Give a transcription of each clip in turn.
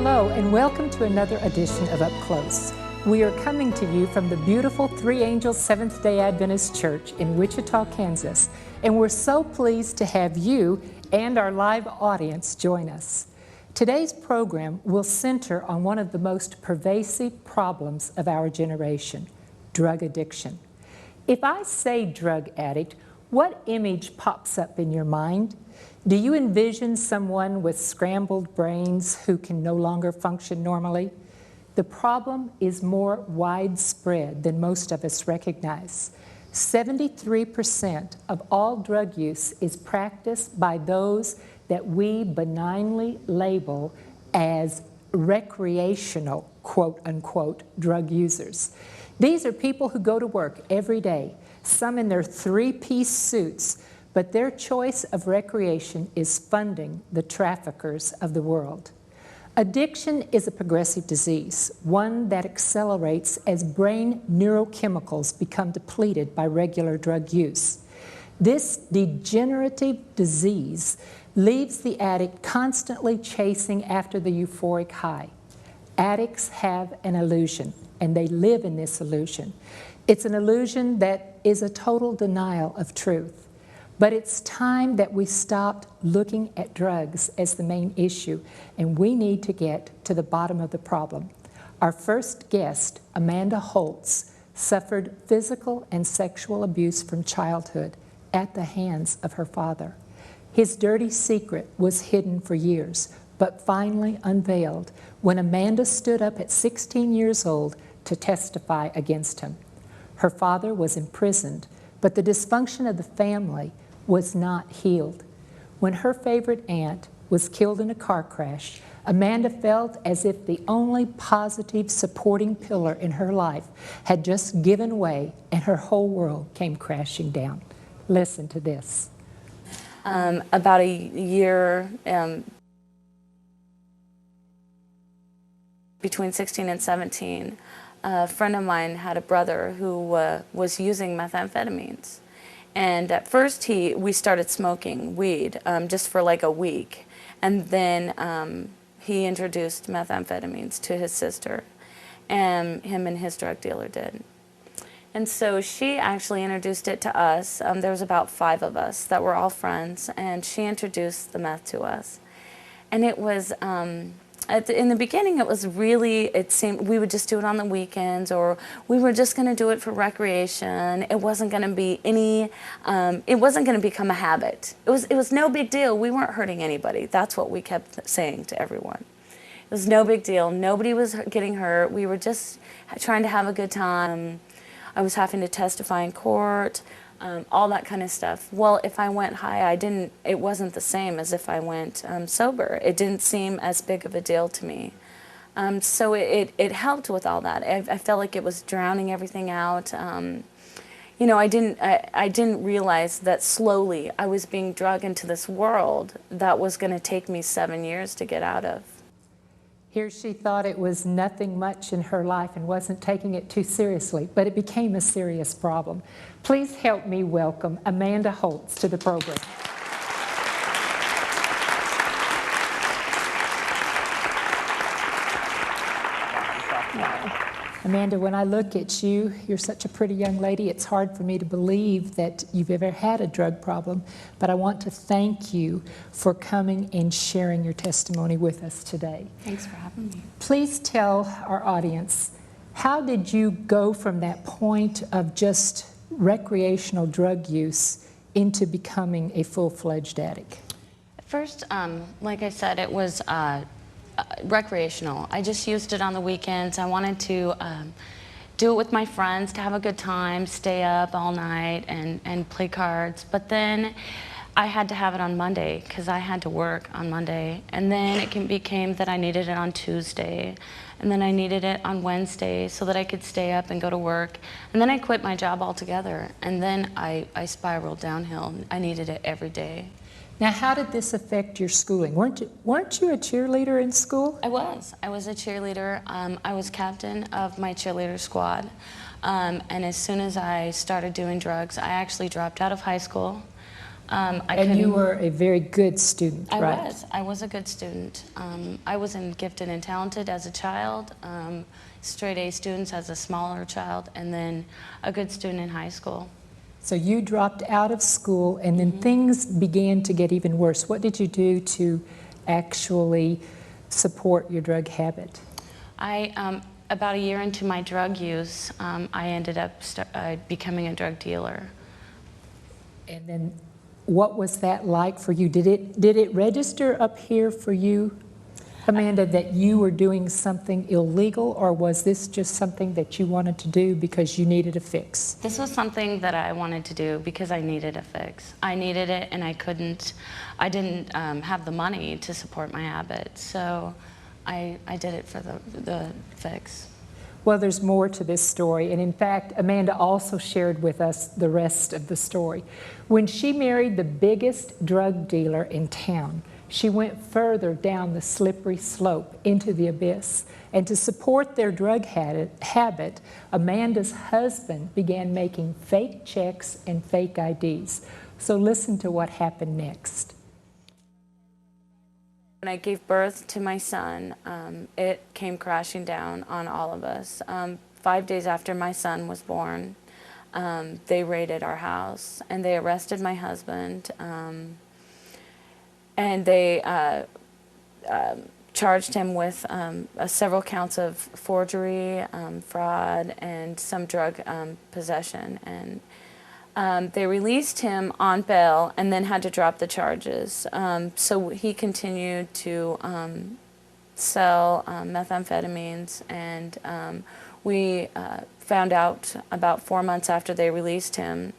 Hello and welcome to another edition of Up Close. We are coming to you from the beautiful Three Angels Seventh-day Adventist Church in Wichita, Kansas, and we're so pleased to have you and our live audience join us. Today's program will center on one of the most pervasive problems of our generation, drug addiction. If I say drug addict, what image pops up in your mind? Do you envision someone with scrambled brains who can no longer function normally? The problem is more widespread than most of us recognize. 73% of all drug use is practiced by those that we benignly label as recreational, quote unquote, drug users. These are people who go to work every day, some in their three-piece suits, but their choice of recreation is funding the traffickers of the world. Addiction is a progressive disease, one that accelerates as brain neurochemicals become depleted by regular drug use. This degenerative disease leaves the addict constantly chasing after the euphoric high. Addicts have an illusion, and they live in this illusion. It's an illusion that is a total denial of truth. But it's time that we stopped looking at drugs as the main issue, and we need to get to the bottom of the problem. Our first guest, Amanda Holtz, suffered physical and sexual abuse from childhood at the hands of her father. His dirty secret was hidden for years, but finally unveiled when Amanda stood up at 16 years old to testify against him. Her father was imprisoned, but the dysfunction of the family was not healed. When her favorite aunt was killed in a car crash, Amanda felt as if the only positive supporting pillar in her life had just given way and her whole world came crashing down. Listen to this. About a year between 16 and 17, a friend of mine had a brother who was using methamphetamines. And at first we started smoking weed just for like a week. And then he introduced methamphetamines to his sister, and him and his drug dealer did. And so she actually introduced it to us. There was about 5 of us that were all friends, and she introduced the meth to us. And it was, in the beginning, it was really, it seemed we would just do it on the weekends, or we were just going to do it for recreation. It wasn't going to be any, it wasn't going to become a habit. It was no big deal. We weren't hurting anybody. That's what we kept saying to everyone. It was no big deal. Nobody was getting hurt. We were just trying to have a good time. I was having to testify in court. All that kind of stuff. Well, if I went high, it wasn't the same as if I went sober. It didn't seem as big of a deal to me. So it helped with all that. I felt like it was drowning everything out. You know, I didn't realize that slowly I was being drugged into this world that was going to take me 7 years to get out of. Here she thought it was nothing much in her life and wasn't taking it too seriously, but it became a serious problem. Please help me welcome Amanda Holtz to the program. Amanda, when I look at you, you're such a pretty young lady. It's hard for me to believe that you've ever had a drug problem, but I want to thank you for coming and sharing your testimony with us today. Thanks for having me. Please tell our audience, how did you go from that point of just recreational drug use into becoming a full-fledged addict? First, like I said, it was recreational. I just used it on the weekends. I wanted to do it with my friends, to have a good time, stay up all night and play cards. But then I had to have it on Monday because I had to work on Monday. And then it became that I needed it on Tuesday. And then I needed it on Wednesday so that I could stay up and go to work. And then I quit my job altogether. And then I spiraled downhill. I needed it every day. Now, how did this affect your schooling? Weren't you a cheerleader in school? I was a cheerleader. I was captain of my cheerleader squad. And as soon as I started doing drugs, I actually dropped out of high school. And you were a very good student, right? I was a good student. I was in gifted and talented as a child, straight A students as a smaller child, and then a good student in high school. So you dropped out of school, and then things began to get even worse. What did you do to actually support your drug habit? About a year into my drug use, I ended up becoming a drug dealer. And then what was that like for you? Did it register up here for you, Amanda, that you were doing something illegal, or was this just something that you wanted to do because you needed a fix? This was something that I wanted to do because I needed a fix. I needed it, and I didn't have the money to support my habit, so I did it for the fix. Well, there's more to this story, and in fact, Amanda also shared with us the rest of the story. When she married the biggest drug dealer in town, she went further down the slippery slope into the abyss. And to support their drug habit, Amanda's husband began making fake checks and fake IDs. So listen to what happened next. When I gave birth to my son, it came crashing down on all of us. 5 days after my son was born, they raided our house, and they arrested my husband, and they charged him with several counts of forgery, fraud, and some drug possession. And they released him on bail and then had to drop the charges. So he continued to sell methamphetamines, and we found out about 4 months after they released him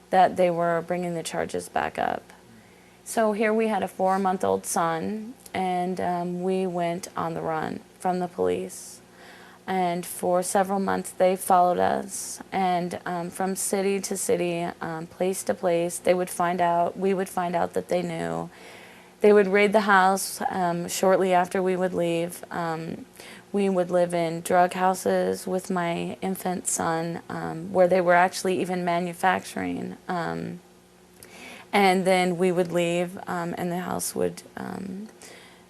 that they were bringing the charges back up. So here we had a 4-month-old son, and we went on the run from the police. And for several months they followed us, and from city to city, place to place, we would find out that they knew. They would raid the house shortly after we would leave. We would live in drug houses with my infant son, where they were actually even manufacturing. And then we would leave, and the house would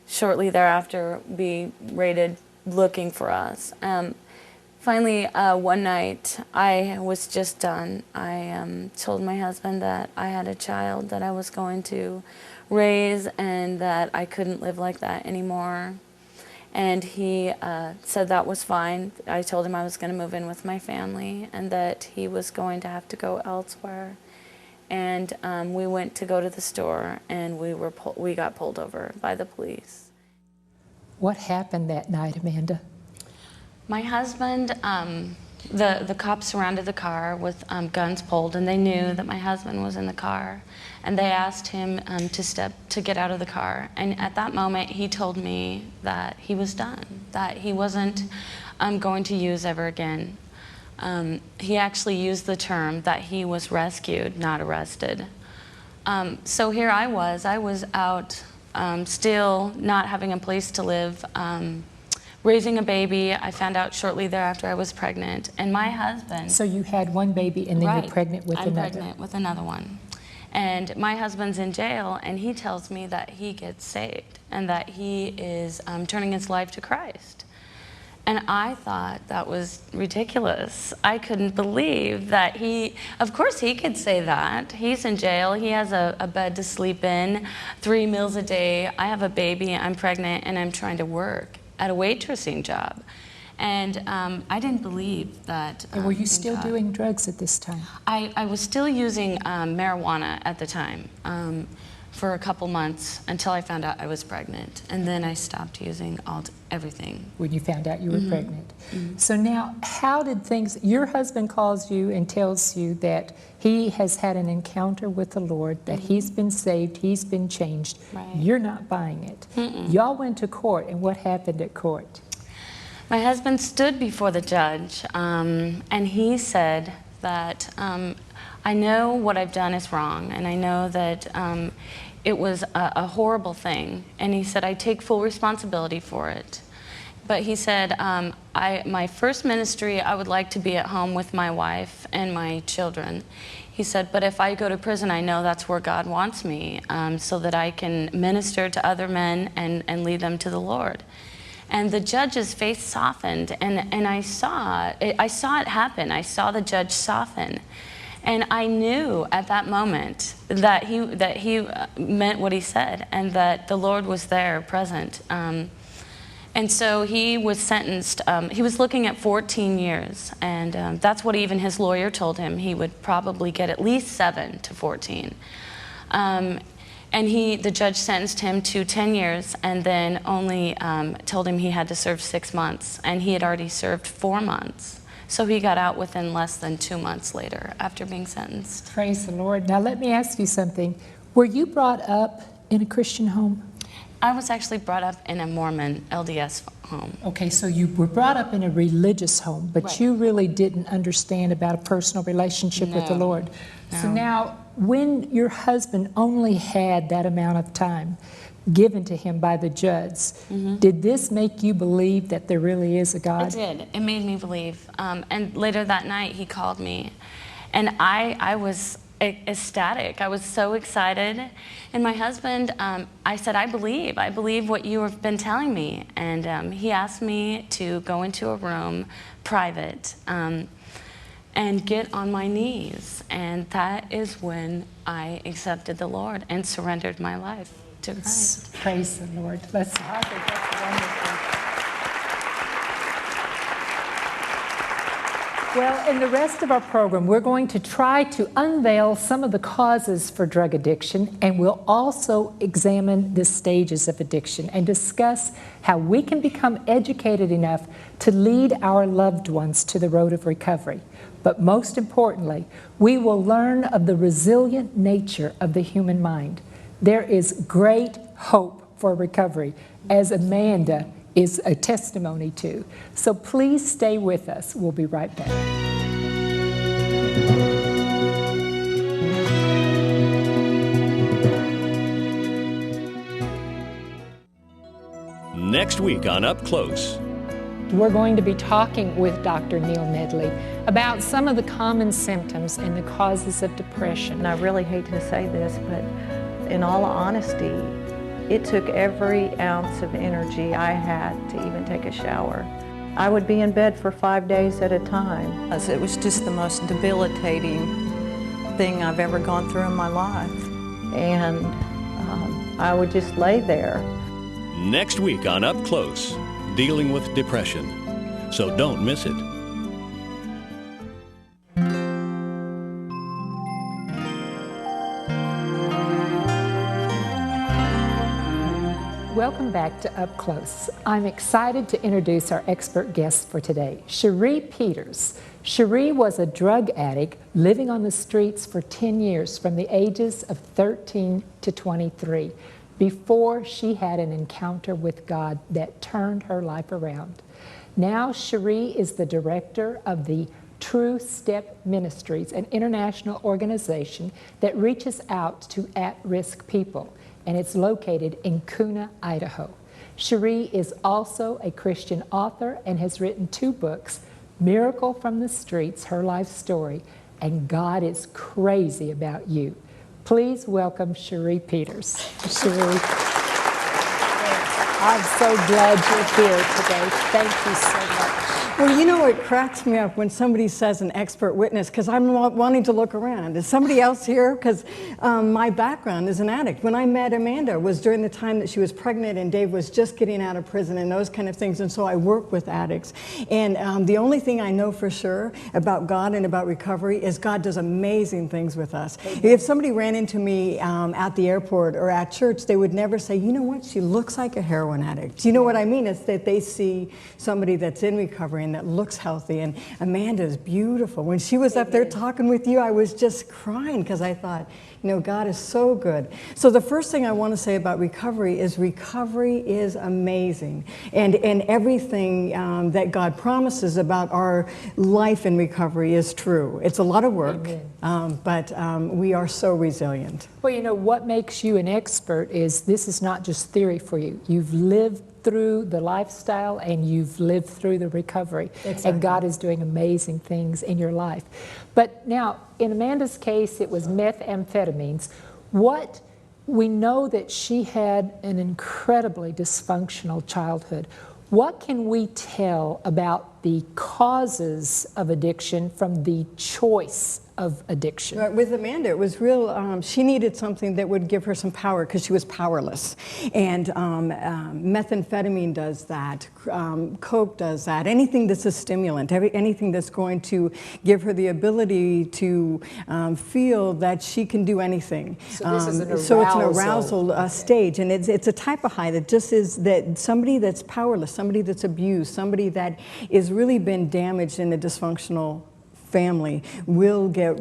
shortly thereafter be raided looking for us. Finally, one night, I was just done. I told my husband that I had a child that I was going to raise and that I couldn't live like that anymore. And he said that was fine. I told him I was going to move in with my family and that he was going to have to go elsewhere. And we went to go to the store, and we got pulled over by the police. What happened that night, Amanda? My husband, the cops surrounded the car with guns pulled, and they knew that my husband was in the car. And they asked him to get out of the car. And at that moment, he told me that he was done, that he wasn't going to use ever again. He actually used the term that he was rescued, not arrested. So here I was out still not having a place to live, raising a baby. I found out shortly thereafter I was pregnant, and my husband... So you had one baby and then Right. you're pregnant with I'm another. pregnant with another one. And my husband's in jail, and he tells me that he gets saved and that he is turning his life to Christ. And I thought that was ridiculous. I couldn't believe that of course he could say that. He's in jail, he has a bed to sleep in, 3 meals a day. I have a baby, I'm pregnant, and I'm trying to work at a waitressing job. And I didn't believe that. And were you still doing drugs at this time? I was still using marijuana at the time for a couple months until I found out I was pregnant. And then I stopped using everything. When you found out you were pregnant. So now, how did things, your husband calls you and tells you that he has had an encounter with the Lord, that he's been saved, he's been changed. Right. You're not buying it. Y'all went to court, and what happened at court? My husband stood before the judge, and he said that I know what I've done is wrong, and I know that it was a horrible thing. And he said, I take full responsibility for it. But he said, my first ministry, I would like to be at home with my wife and my children. He said, but if I go to prison, I know that's where God wants me, so that I can minister to other men and lead them to the Lord. And the judge's face softened, and I saw it happen. I saw the judge soften. And I knew at that moment that he meant what he said, and that the Lord was there present. And so he was sentenced. He was looking at 14 years, and that's what even his lawyer told him. He would probably get at least 7 to 14. And the judge sentenced him to 10 years, and then only told him he had to serve 6 months, and he had already served 4 months. So he got out within less than 2 months later after being sentenced. Praise the Lord. Now let me ask you something. Were you brought up in a Christian home? I was actually brought up in a Mormon LDS home. Okay, so you were brought up in a religious home, but Right. you really didn't understand about a personal relationship with the No, Lord. So no. now, when your husband only had that amount of time given to him by the judge, did this make you believe that there really is a God? It did. It made me believe. And later that night, he called me, and I was ecstatic. I was so excited. And my husband, I said, I believe what you have been telling me. And he asked me to go into a room, private, and get on my knees. And that is when I accepted the Lord and surrendered my life to Christ. Praise the Lord. That's wonderful. Well, in the rest of our program, we're going to try to unveil some of the causes for drug addiction, and we'll also examine the stages of addiction and discuss how we can become educated enough to lead our loved ones to the road of recovery. But most importantly, we will learn of the resilient nature of the human mind. There is great hope for recovery, as Amanda is a testimony to. So please stay with us. We'll be right back. Next week on Up Close. We're going to be talking with Dr. Neil Nedley about some of the common symptoms and the causes of depression. And I really hate to say this, but in all honesty, it took every ounce of energy I had to even take a shower. I would be in bed for 5 days at a time. It was just the most debilitating thing I've ever gone through in my life. And I would just lay there. Next week on Up Close, dealing with depression. So don't miss it. Welcome back to Up Close. I'm excited to introduce our expert guest for today, Cheri Peters. Cheri was a drug addict living on the streets for 10 years from the ages of 13 to 23 before she had an encounter with God that turned her life around. Now Cheri is the director of the True Step Ministries, an international organization that reaches out to at-risk people, and it's located in Kuna, Idaho. Cheri is also a Christian author and has written 2 books, Miracle from the Streets, Her Life Story, and God is Crazy About You. Please welcome Cheri Peters. Cheri, I'm so glad you're here today. Thank you so much. Well, you know, it cracks me up when somebody says an expert witness, because I'm wanting to look around. Is somebody else here? Because my background is an addict. When I met Amanda was during the time that she was pregnant and Dave was just getting out of prison and those kind of things, and so I work with addicts. And the only thing I know for sure about God and about recovery is God does amazing things with us. If somebody ran into me at the airport or at church, they would never say, you know what, she looks like a heroin addict. You know what I mean? It's that they see somebody that's in recovery and that looks healthy. And Amanda's beautiful. When she was up there talking with you, I was just crying because I thought, you know, God is so good. So the first thing I want to say about recovery is amazing. And everything that God promises about our life in recovery is true. It's a lot of work, but we are so resilient. Well, you know, what makes you an expert is this is not just theory for you. You've lived through the lifestyle and you've lived through the recovery. Exactly. And God is doing amazing things in your life. But now, in Amanda's case, it was methamphetamines. We know that she had an incredibly dysfunctional childhood. What can we tell about the causes of addiction from the choice of addiction? Right, with Amanda, it was real, she needed something that would give her some power because she was powerless. And methamphetamine does that, Coke does that, anything that's a stimulant, anything that's going to give her the ability to feel that she can do anything. So this is an arousal. So it's an arousal stage, and it's a type of high that just is that somebody that's powerless, somebody that's abused, somebody that is really been damaged in a dysfunctional family will get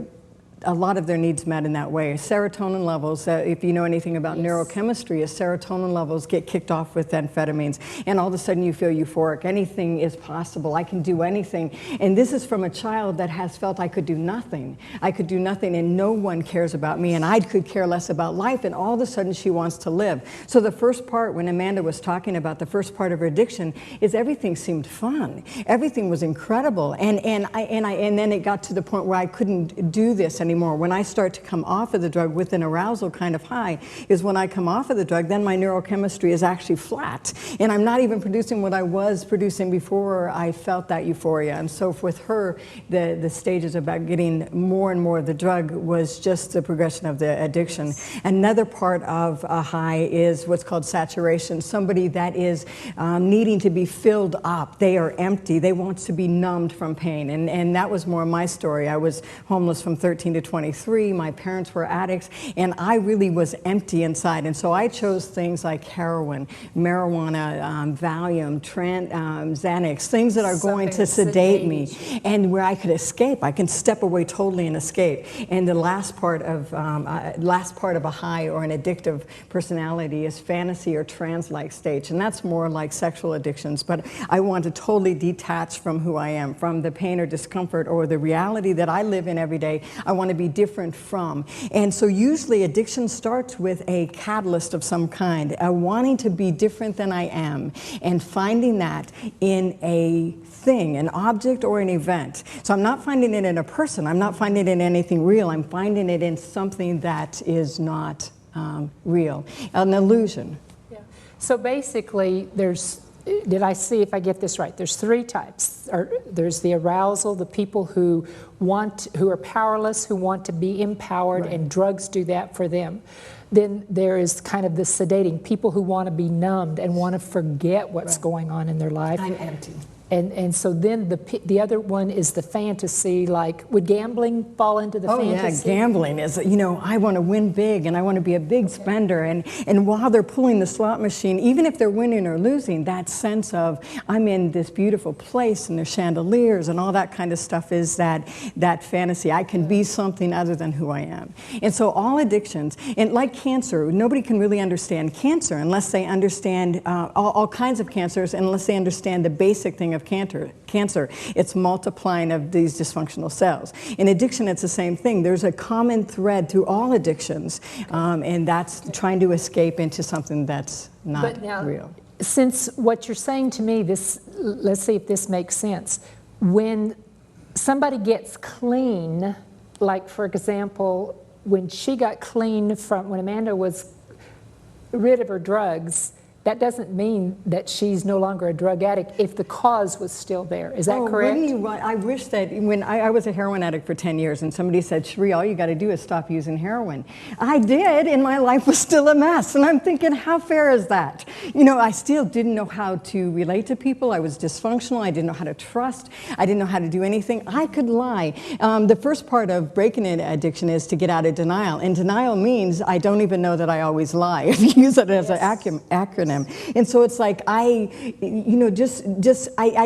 a lot of their needs met in that way. Serotonin levels, if you know anything about neurochemistry, is serotonin levels get kicked off with amphetamines, and all of a sudden you feel euphoric. Anything is possible. I can do anything. And this is from a child that has felt I could do nothing. I could do nothing, and no one cares about me, and I could care less about life, and all of a sudden she wants to live. So the first part, when Amanda was talking about the first part of her addiction, is everything seemed fun. Everything was incredible. And then it got to the point where I couldn't do this anymore. When I start to come off of the drug with an arousal kind of high is when I come off of the drug, then my neurochemistry is actually flat. And I'm not even producing what I was producing before I felt that euphoria. And so with her, the stages about getting more and more of the drug was just the progression of the addiction. Another part of a high is what's called saturation. Somebody that is needing to be filled up. They are empty. They want to be numbed from pain. And that was more my story. I was homeless from 13 to 23. My parents were addicts, and I really was empty inside. And so I chose things like heroin, marijuana, Valium, Xanax, things that are going to sedate me, and where I could escape. I can step away totally and escape. And the last part of a high or an addictive personality is fantasy or trance-like stage, and that's more like sexual addictions. But I want to totally detach from who I am, from the pain or discomfort or the reality that I live in every day. I want to be different from. And so usually addiction starts with a catalyst of some kind, wanting to be different than I am, and finding that in a thing, an object or an event. So I'm not finding it in a person, I'm not finding it in anything real, I'm finding it in something that is not real, an illusion. Yeah. So basically did I see if I get this right? There's three types. There's the arousal, the people who are powerless, who want to be empowered, right, and drugs do that for them. Then there is kind of the sedating, people who want to be numbed and want to forget what's right going on in their life. I'm empty. And so then the other one is the fantasy, like, would gambling fall into the fantasy? Oh yeah, gambling is, I want to win big and I want to be a big spender. And while they're pulling the slot machine, even if they're winning or losing, that sense of, I'm in this beautiful place and there's chandeliers and all that kind of stuff is that fantasy. I can be something other than who I am. And so all addictions, and like cancer, nobody can really understand cancer unless they understand all kinds of cancers, unless they understand the basic thing of cancer. It's multiplying of these dysfunctional cells. In addiction, it's the same thing. There's a common thread through all addictions, and that's trying to escape into something that's not real. Since what you're saying to me, let's see if this makes sense. When somebody gets clean, like for example, when she got clean when Amanda was rid of her drugs, that doesn't mean that she's no longer a drug addict if the cause was still there. Is that correct? Wouldn't you, I wish that when I was a heroin addict for 10 years and somebody said, Cheri, all you got to do is stop using heroin. I did, and my life was still a mess. And I'm thinking, how fair is that? I still didn't know how to relate to people. I was dysfunctional. I didn't know how to trust. I didn't know how to do anything. I could lie. The first part of breaking an addiction is to get out of denial. And denial means I don't even know that I always lie. If you use it as an acronym. And so it's like I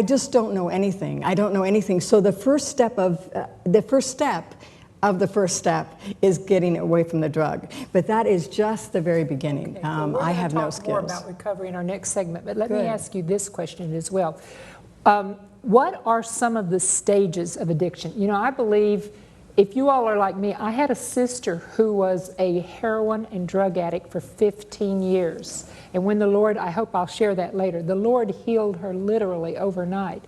just don't know anything. I don't know anything. So the first step of the first step is getting away from the drug. But that is just the very beginning. Okay, well, I have no skills. We're going to talk more about recovery in our next segment. But let me ask you this question as well. What are some of the stages of addiction? I believe If you all are like me, I had a sister who was a heroin and drug addict for 15 years. And when the Lord, I hope I'll share that later, the Lord healed her literally overnight.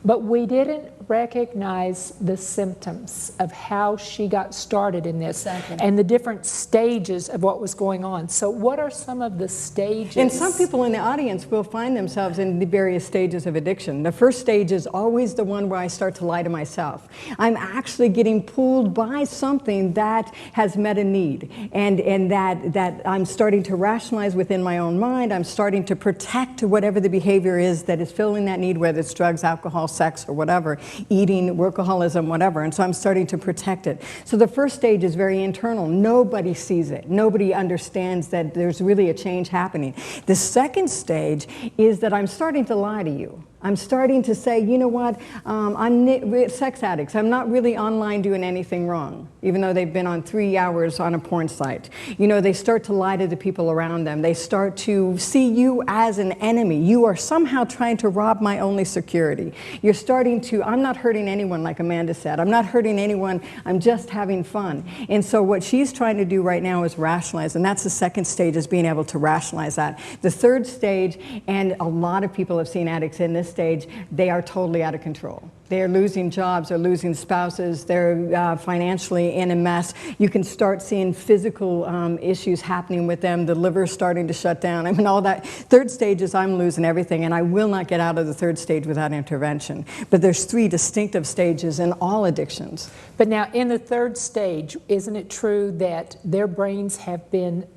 But we didn't recognize the symptoms of how she got started in this and the different stages of what was going on. So what are some of the stages? And some people in the audience will find themselves in the various stages of addiction. The first stage is always the one where I start to lie to myself. I'm actually getting pulled by something that has met a need, and that I'm starting to rationalize within my own mind. I'm starting to protect whatever the behavior is that is filling that need, whether it's drugs, alcohol, sex, or whatever, eating, workaholism, whatever. And so I'm starting to protect it. So the first stage is very internal. Nobody sees it. Nobody understands that there's really a change happening. The second stage is that I'm starting to lie to you. I'm starting to say, you know what, I'm sex addicts. I'm not really online doing anything wrong, even though they've been on 3 hours on a porn site. You know, they start to lie to the people around them. They start to see you as an enemy. You are somehow trying to rob my only security. You're starting to, I'm not hurting anyone, like Amanda said. I'm not hurting anyone. I'm just having fun. And so what she's trying to do right now is rationalize, and that's the second stage, is being able to rationalize that. The third stage, and a lot of people have seen addicts in this stage, they are totally out of control. They're losing jobs, they're losing spouses, they're financially in a mess. You can start seeing physical issues happening with them, the liver's starting to shut down. I mean, all that. Third stage is I'm losing everything, and I will not get out of the third stage without intervention. But there's 3 distinctive stages in all addictions. But now, in the third stage, isn't it true that their brains have been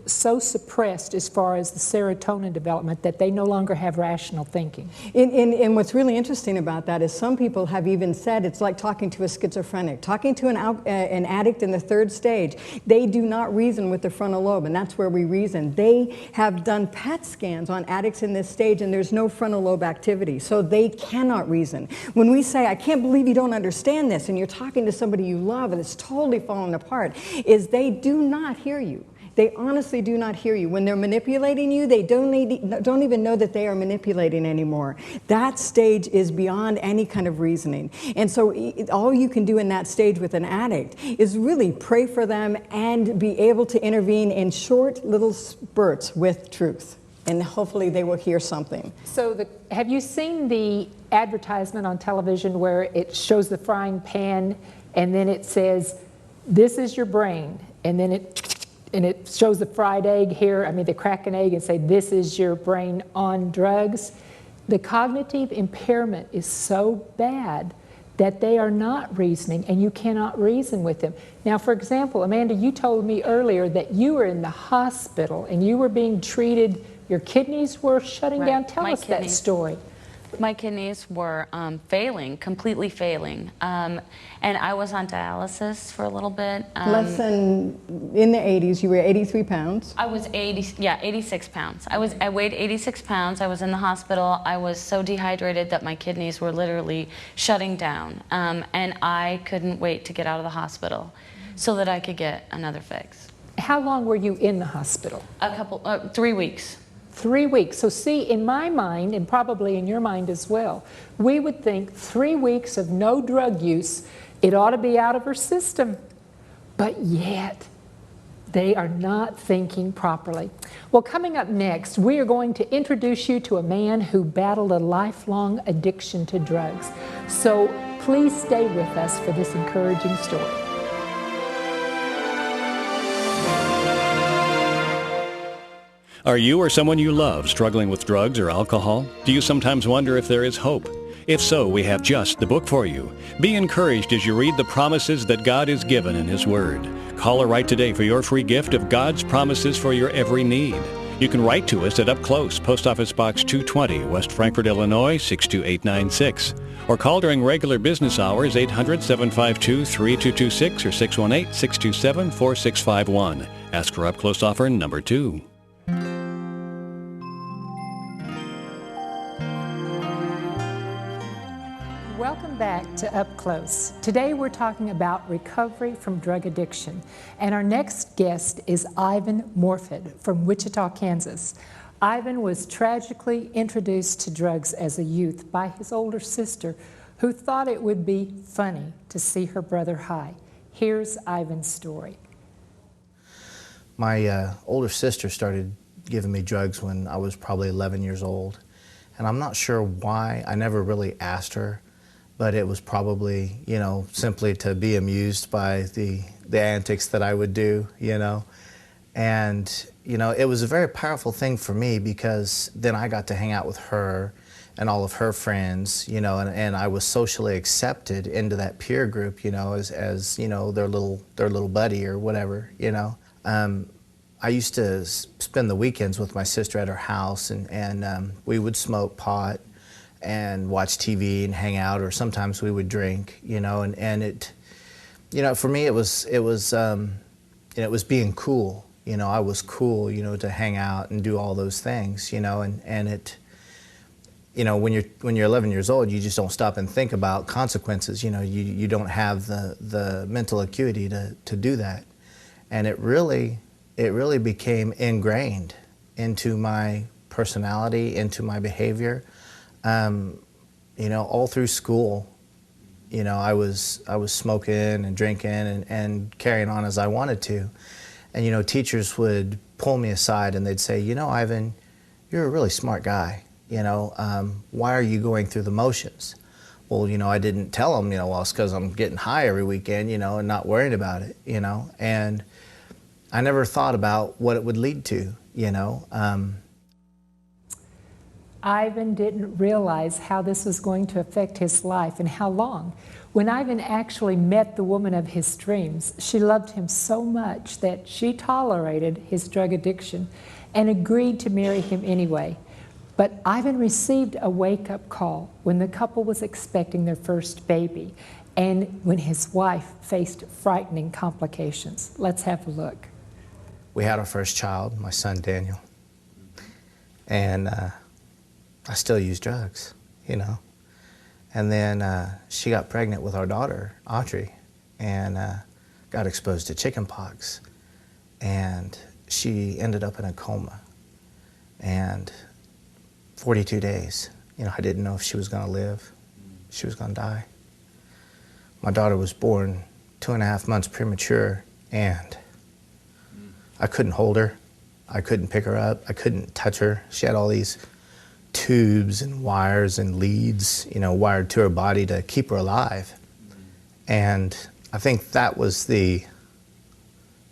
so suppressed as far as the serotonin development that they no longer have rational thinking? And what's really interesting about that is some people have even said it's like talking to a schizophrenic. Talking to an addict in the third stage, they do not reason with the frontal lobe, and that's where we reason. They have done PET scans on addicts in this stage, and there's no frontal lobe activity, so they cannot reason. When we say, I can't believe you don't understand this, and you're talking to somebody you love and it's totally falling apart, is they do not hear you. They honestly do not hear you. When they're manipulating you, they don't even know that they are manipulating anymore. That stage is beyond any kind of reasoning. And so all you can do in that stage with an addict is really pray for them and be able to intervene in short little spurts with truth. And hopefully they will hear something. So have you seen the advertisement on television where it shows the frying pan and then it says, this is your brain, and then it shows the fried egg here, they crack an egg and say, this is your brain on drugs? The cognitive impairment is so bad that they are not reasoning, and you cannot reason with them. Now, for example, Amanda, you told me earlier that you were in the hospital and you were being treated, your kidneys were shutting down. Tell us that story. My kidneys were failing, completely failing. And I was on dialysis for a little bit. Less than, in the 80s, you were 83 pounds. I was 86 pounds. I weighed 86 pounds. I was in the hospital. I was so dehydrated that my kidneys were literally shutting down. And I couldn't wait to get out of the hospital so that I could get another fix. How long were you in the hospital? 3 weeks. 3 weeks. So see, in my mind, and probably in your mind as well, we would think 3 weeks of no drug use, it ought to be out of her system. But yet, they are not thinking properly. Well, coming up next, we are going to introduce you to a man who battled a lifelong addiction to drugs. So please stay with us for this encouraging story. Are you or someone you love struggling with drugs or alcohol? Do you sometimes wonder if there is hope? If so, we have just the book for you. Be encouraged as you read the promises that God has given in His Word. Call or write today for your free gift of God's promises for your every need. You can write to us at Up Close, Post Office Box 220, West Frankfort, Illinois, 62896. Or call during regular business hours, 800-752-3226 or 618-627-4651. Ask for Up Close offer number 2. Welcome back to Up Close. Today we're talking about recovery from drug addiction. And our next guest is Ivan Morford from Wichita, Kansas. Ivan was tragically introduced to drugs as a youth by his older sister, who thought it would be funny to see her brother high. Here's Ivan's story. My older sister started giving me drugs when I was probably 11 years old. And I'm not sure why. I never really asked her, but it was probably, you know, simply to be amused by the antics that I would do, you know. And, you know, it was a very powerful thing for me because then I got to hang out with her and all of her friends, you know, and I was socially accepted into that peer group, you know, as you know, their little buddy or whatever, you know. I used to spend the weekends with my sister at her house, and we would smoke pot and watch TV and hang out, or sometimes we would drink, you know, and it, you know, for me it was you know, it was being cool, you know. I was cool, you know, to hang out and do all those things, you know, and it, you know, when you're 11 years old, you just don't stop and think about consequences, you know. You don't have the mental acuity to do that, and it really became ingrained into my personality, into my behavior. You know, all through school, you know, I was smoking and drinking and carrying on as I wanted to. And, you know, teachers would pull me aside and they'd say, you know, Ivan, you're a really smart guy. You know, why are you going through the motions? Well, you know, I didn't tell them, you know, well, it's because I'm getting high every weekend, you know, and not worrying about it, you know. And I never thought about what it would lead to, you know. Ivan didn't realize how this was going to affect his life and how long. When Ivan actually met the woman of his dreams, she loved him so much that she tolerated his drug addiction and agreed to marry him anyway. But Ivan received a wake-up call when the couple was expecting their first baby and when his wife faced frightening complications. Let's have a look. We had our first child, my son Daniel, and I still use drugs, you know. And then she got pregnant with our daughter, Audrey, and got exposed to chicken pox. And she ended up in a coma. And 42 days, you know, I didn't know if she was going to live, she was going to die. My daughter was born 2.5 months premature, and I couldn't hold her. I couldn't pick her up. I couldn't touch her. She had all these tubes and wires and leads, you know, wired to her body to keep her alive. And I think that was the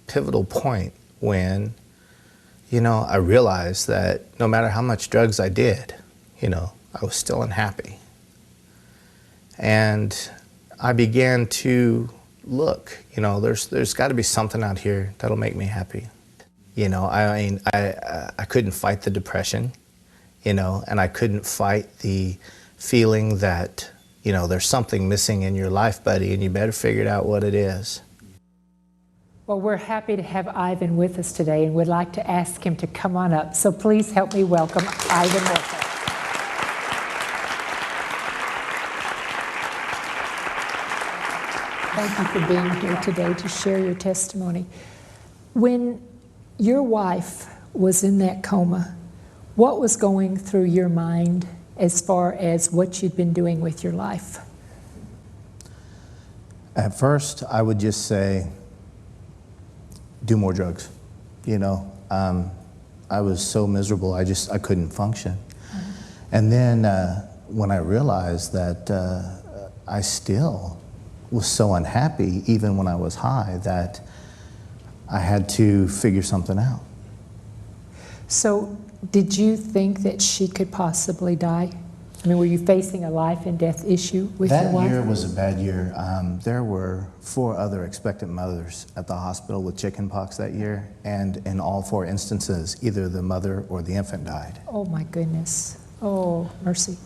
pivotal point when, you know, I realized that no matter how much drugs I did, you know, I was still unhappy. And I began to look, you know, there's got to be something out here that'll make me happy. You know, I mean, I couldn't fight the depression, you know, and I couldn't fight the feeling that, you know, there's something missing in your life, buddy, and you better figure out what it is. Well, we're happy to have Ivan with us today and would like to ask him to come on up. So please help me welcome Ivan with us. Thank you for being here today to share your testimony. When your wife was in that coma, what was going through your mind as far as what you'd been doing with your life? At first, I would just say, do more drugs. You know, I was so miserable, I couldn't function. Mm-hmm. And then when I realized that I still was so unhappy, even when I was high, that I had to figure something out. So, did you think that she could possibly die? I mean, were you facing a life and death issue with your wife? That year was a bad year. There were 4 other expectant mothers at the hospital with chickenpox that year, and in all 4 instances, either the mother or the infant died. Oh my goodness. Oh, mercy.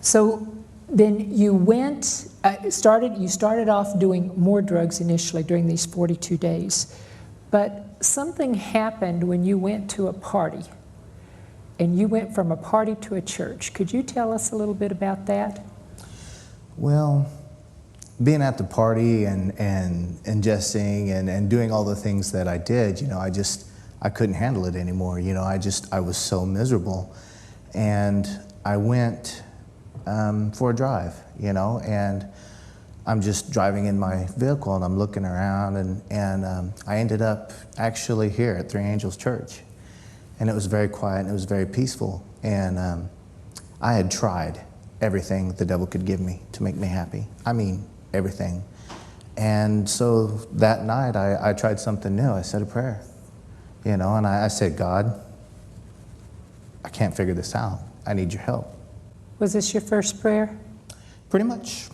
So then you went, you started off doing more drugs initially during these 42 days, but something happened when you went to a party. And you went from a party to a church. Could you tell us a little bit about that? Well, being at the party and ingesting and doing all the things that I did, you know, I couldn't handle it anymore. You know, I was so miserable. And I went for a drive, you know, and I'm just driving in my vehicle and I'm looking around, and I ended up actually here at Three Angels Church. And it was very quiet and it was very peaceful. And I had tried everything the devil could give me to make me happy. I mean, everything. And so that night I tried something new. I said a prayer, you know, and I said, God, I can't figure this out. I need your help. Was this your first prayer? Pretty much.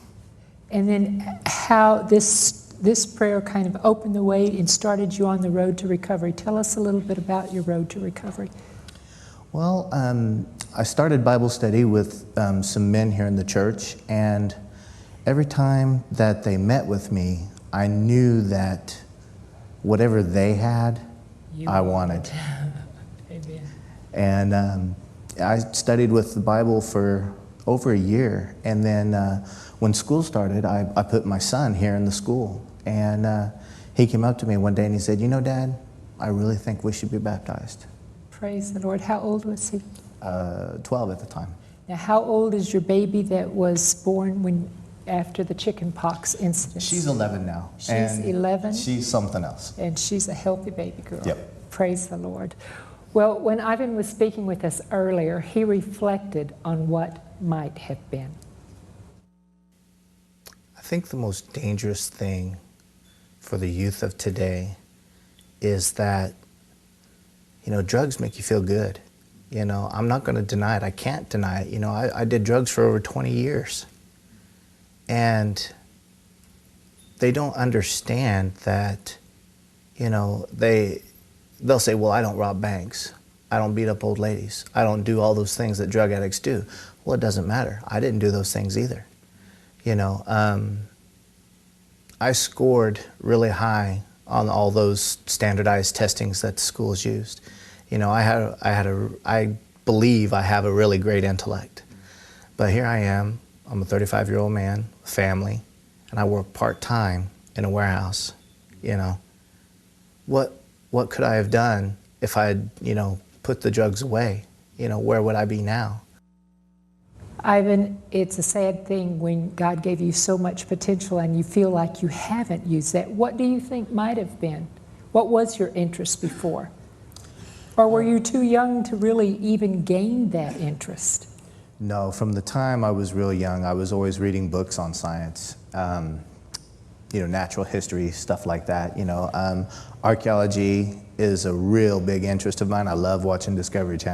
And then how this prayer kind of opened the way and started you on the road to recovery. Tell us a little bit about your road to recovery. Well, I started Bible study with some men here in the church, and every time that they met with me, I knew that whatever they had, I wanted. Amen. And I studied with the Bible for over a year, and then when school started, I put my son here in the school, and he came up to me one day and he said, you know, Dad, I really think we should be baptized. Praise the Lord. How old was he? 12 at the time. Now, how old is your baby that was born after the chicken pox incident? She's 11 now. She's 11? She's something else. And she's a healthy baby girl. Yep. Praise the Lord. Well, when Ivan was speaking with us earlier, he reflected on what might have been. I think the most dangerous thing for the youth of today is that, you know, drugs make you feel good. You know, I'm not going to deny it. I can't deny it. You know, I did drugs for over 20 years. And they don't understand that, you know, they'll say, well, I don't rob banks. I don't beat up old ladies. I don't do all those things that drug addicts do. Well, it doesn't matter. I didn't do those things either. You know, I scored really high on all those standardized testings that the schools used. You know, I believe I have a really great intellect. But here I am, I'm a 35-year-old man, family, and I work part-time in a warehouse. You know, what could I have done if I had, you know, put the drugs away? You know, where would I be now? Ivan, it's a sad thing when God gave you so much potential and you feel like you haven't used that. What do you think might have been? What was your interest before? Or were you too young to really even gain that interest? No, from the time I was real young, I was always reading books on science, you know, natural history, stuff like that. You know, archaeology is a real big interest of mine. I love watching Discovery Channel.